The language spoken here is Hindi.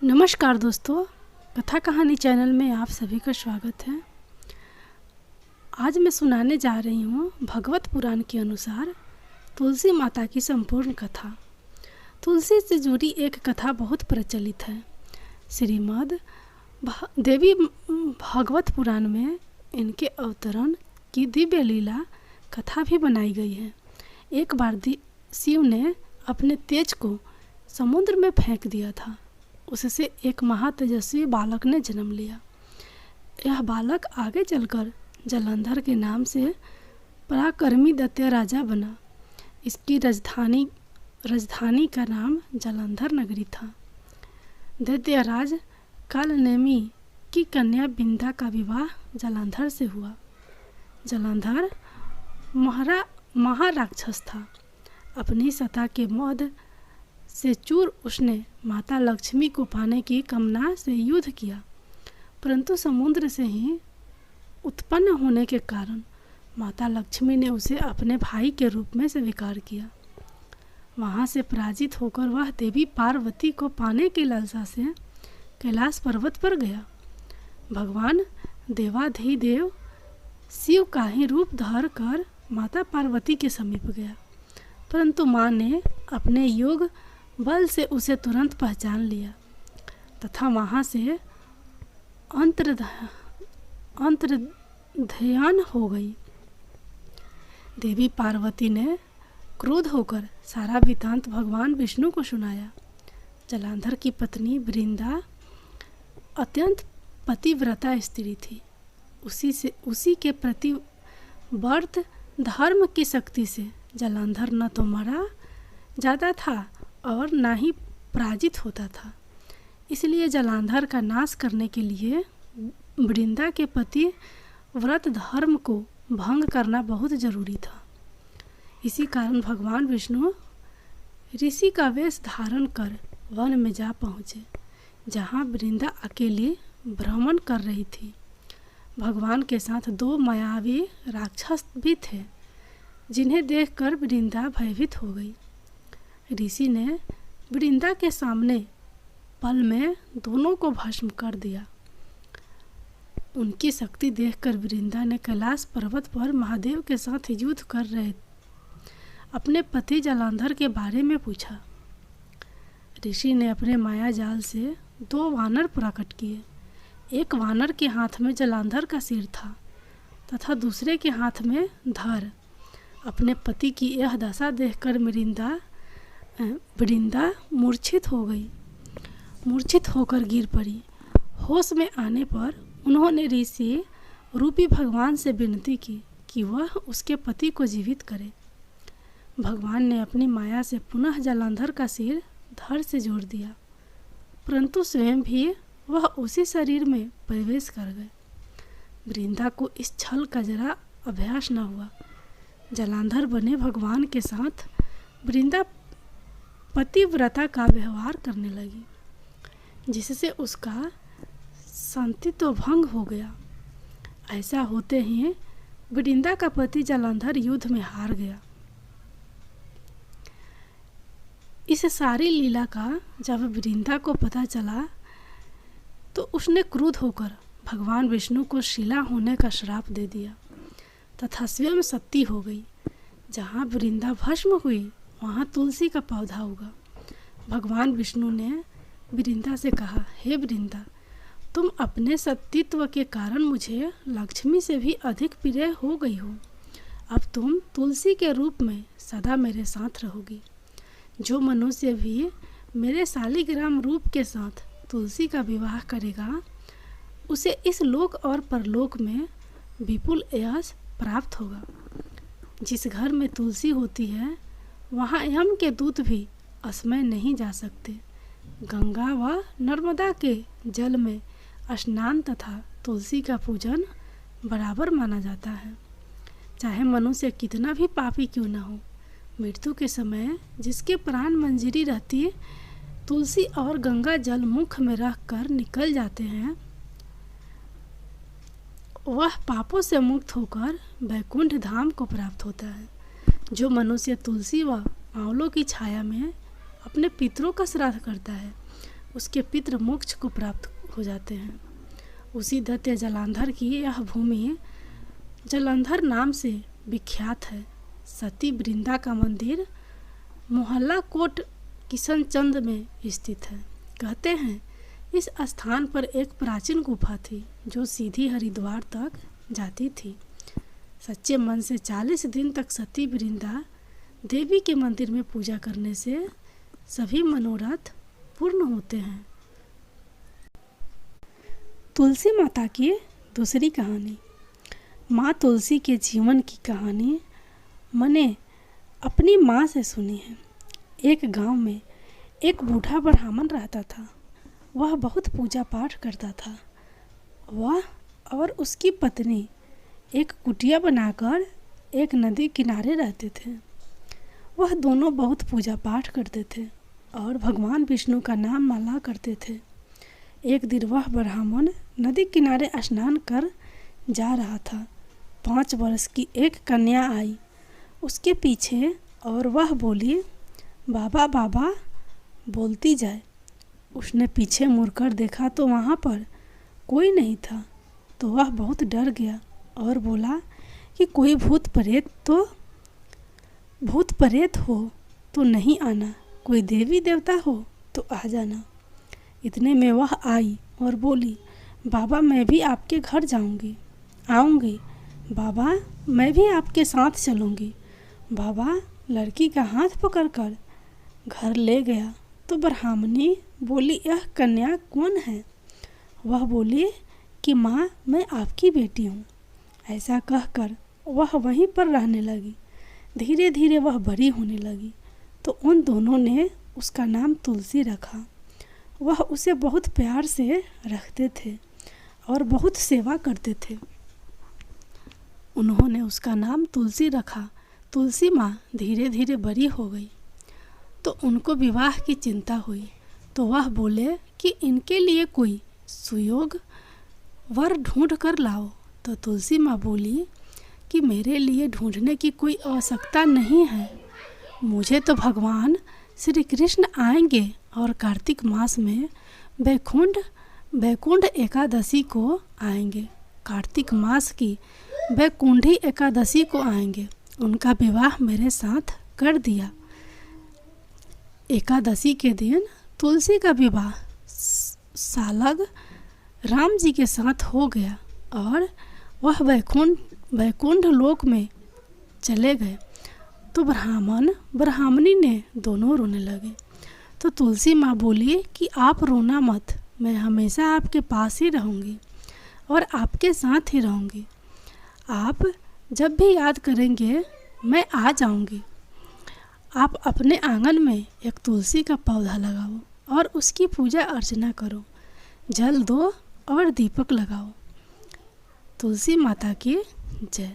नमस्कार दोस्तों, कथा कहानी चैनल में आप सभी का स्वागत है। आज मैं सुनाने जा रही हूँ भगवत पुराण के अनुसार तुलसी माता की संपूर्ण कथा। तुलसी से जुड़ी एक कथा बहुत प्रचलित है। श्रीमद् देवी भागवत पुराण में इनके अवतरण की दिव्य लीला कथा भी बनाई गई है। एक बार शिव ने अपने तेज को समुद्र में फेंक दिया था। उससे एक महातेजस्वी बालक ने जन्म लिया। यह बालक आगे चलकर जलंधर के नाम से पराक्रमी दैत्य राजा बना। इसकी राजधानी का नाम जलंधर नगरी था। दैत्यराज कालनेमी की कन्या बिंदा का विवाह जलंधर से हुआ। जलंधर महाराक्षस था। अपनी सत्ता के मद से चूर उसने माता लक्ष्मी को पाने की कामना से युद्ध किया, परंतु समुद्र से ही उत्पन्न होने के कारण माता लक्ष्मी ने उसे अपने भाई के रूप में स्वीकार किया। वहां से पराजित होकर वह देवी पार्वती को पाने की लालसा से कैलाश पर्वत पर गया। भगवान देवाधिदेव शिव का ही रूप धर कर माता पार्वती के समीप गया, परंतु माँ ने अपने योग बल से उसे तुरंत पहचान लिया तथा वहाँ से अंतर्ध्यान हो गई। देवी पार्वती ने क्रोध होकर सारा वृत्तांत भगवान विष्णु को सुनाया। जलंधर की पत्नी वृंदा अत्यंत पतिव्रता स्त्री थी। उसी के प्रति व्रत धर्म की शक्ति से जलंधर न तो मारा जाता था और ना ही पराजित होता था। इसलिए जलंधर का नाश करने के लिए वृंदा के पति व्रत धर्म को भंग करना बहुत जरूरी था। इसी कारण भगवान विष्णु ऋषि का वेश धारण कर वन में जा पहुँचे, जहाँ वृंदा अकेली भ्रमण कर रही थी। भगवान के साथ दो मायावी राक्षस भी थे, जिन्हें देखकर वृंदा भयभीत हो गई। ऋषि ने वृंदा के सामने पल में दोनों को भस्म कर दिया। उनकी शक्ति देखकर वृंदा ने कैलाश पर्वत पर महादेव के साथ युद्ध कर रहे अपने पति जलंधर के बारे में पूछा। ऋषि ने अपने माया जाल से दो वानर प्रकट किए। एक वानर के हाथ में जलंधर का सिर था तथा दूसरे के हाथ में धर। अपने पति की यह दशा देखकर वृंदा मूर्छित हो गई, मूर्छित होकर गिर पड़ी। होश में आने पर उन्होंने ऋषि रूपी भगवान से विनती की कि वह उसके पति को जीवित करे। भगवान ने अपनी माया से पुनः जलंधर का सिर धड़ से जोड़ दिया, परंतु स्वयं भी वह उसी शरीर में प्रवेश कर गए। वृंदा को इस छल का जरा अभ्यास न हुआ। जलंधर बने भगवान के साथ वृंदा पतिव्रता का व्यवहार करने लगी, जिससे उसका संतित्व भंग हो गया। ऐसा होते ही वृंदा का पति जलंधर युद्ध में हार गया। इस सारी लीला का जब वृंदा को पता चला तो उसने क्रुद्ध होकर भगवान विष्णु को शिला होने का श्राप दे दिया तथा स्वयं सती हो गई। जहाँ वृंदा भस्म हुई वहाँ तुलसी का पौधा उगा। भगवान विष्णु ने वृंदा से कहा, हे वृंदा, तुम अपने सतीत्व के कारण मुझे लक्ष्मी से भी अधिक प्रिय हो गई हो। अब तुम तुलसी के रूप में सदा मेरे साथ रहोगी। जो मनुष्य भी मेरे शालिग्राम रूप के साथ तुलसी का विवाह करेगा, उसे इस लोक और परलोक में विपुल यश प्राप्त होगा। जिस घर में तुलसी होती है वहाँ यम के दूत भी असमय नहीं जा सकते। गंगा व नर्मदा के जल में स्नान तथा तुलसी का पूजन बराबर माना जाता है। चाहे मनुष्य कितना भी पापी क्यों न हो, मृत्यु के समय जिसके प्राण मंजरी रहती तुलसी और गंगा जल मुख में रख कर निकल जाते हैं, वह पापों से मुक्त होकर वैकुंठ धाम को प्राप्त होता है। जो मनुष्य तुलसी व आंवलों की छाया में अपने पितरों का श्राद्ध करता है, उसके पितृ मोक्ष को प्राप्त हो जाते हैं। उसी दैत्य जलांधर की यह भूमि जलंधर नाम से विख्यात है। सती वृंदा का मंदिर मोहल्ला कोट किशनचंद में स्थित है। कहते हैं इस स्थान पर एक प्राचीन गुफा थी जो सीधी हरिद्वार तक जाती थी। सच्चे मन से 40 दिन तक सती वृंदा देवी के मंदिर में पूजा करने से सभी मनोरथ पूर्ण होते हैं। तुलसी माता की दूसरी कहानी। माँ तुलसी के जीवन की कहानी मैंने अपनी माँ से सुनी है। एक गांव में एक बूढ़ा ब्राह्मण रहता था। वह बहुत पूजा पाठ करता था। वह और उसकी पत्नी एक कुटिया बनाकर एक नदी किनारे रहते थे। वह दोनों बहुत पूजा पाठ करते थे और भगवान विष्णु का नाम माला करते थे। एक दिन वह ब्राह्मण नदी किनारे स्नान कर जा रहा था। 5 वर्ष की एक कन्या आई उसके पीछे और वह बोली, बाबा बाबा बोलती जाए। उसने पीछे मुड़कर देखा तो वहाँ पर कोई नहीं था। तो वह बहुत डर गया और बोला कि कोई भूत प्रेत हो तो नहीं आना, कोई देवी देवता हो तो आ जाना। इतने में वह आई और बोली, बाबा मैं भी आपके घर आऊँगी। बाबा मैं भी आपके साथ चलूँगी। बाबा लड़की का हाथ पकड़कर घर ले गया तो ब्राह्मणी बोली, यह कन्या कौन है? वह बोली कि माँ मैं आपकी बेटी हूँ। ऐसा कहकर वह वहीं पर रहने लगी। धीरे धीरे वह बड़ी होने लगी तो उन दोनों ने उसका नाम तुलसी रखा। वह उसे बहुत प्यार से रखते थे और बहुत सेवा करते थे। उन्होंने उसका नाम तुलसी रखा। तुलसी माँ धीरे धीरे बड़ी हो गई तो उनको विवाह की चिंता हुई। तो वह बोले कि इनके लिए कोई सुयोग वर ढूंढ कर लाओ। तो तुलसी माँ बोली कि मेरे लिए ढूंढने की कोई आवश्यकता नहीं है। मुझे तो श्री कृष्ण आएंगे और कार्तिक मास में वैकुंठ एकादशी को आएंगे। कार्तिक मास की वैकुंठी एकादशी को आएंगे। उनका विवाह मेरे साथ कर दिया। एकादशी के दिन तुलसी का विवाह सालग राम जी के साथ हो गया और वह वैकुंठ लोक में चले गए। तो ब्राह्मणी ने दोनों रोने लगे। तो तुलसी माँ बोली कि आप रोना मत, मैं हमेशा आपके पास ही रहूँगी और आपके साथ ही रहूँगी। आप जब भी याद करेंगे मैं आ जाऊँगी। आप अपने आंगन में एक तुलसी का पौधा लगाओ और उसकी पूजा अर्चना करो, जल दो और दीपक लगाओ। तुलसी माता की जय।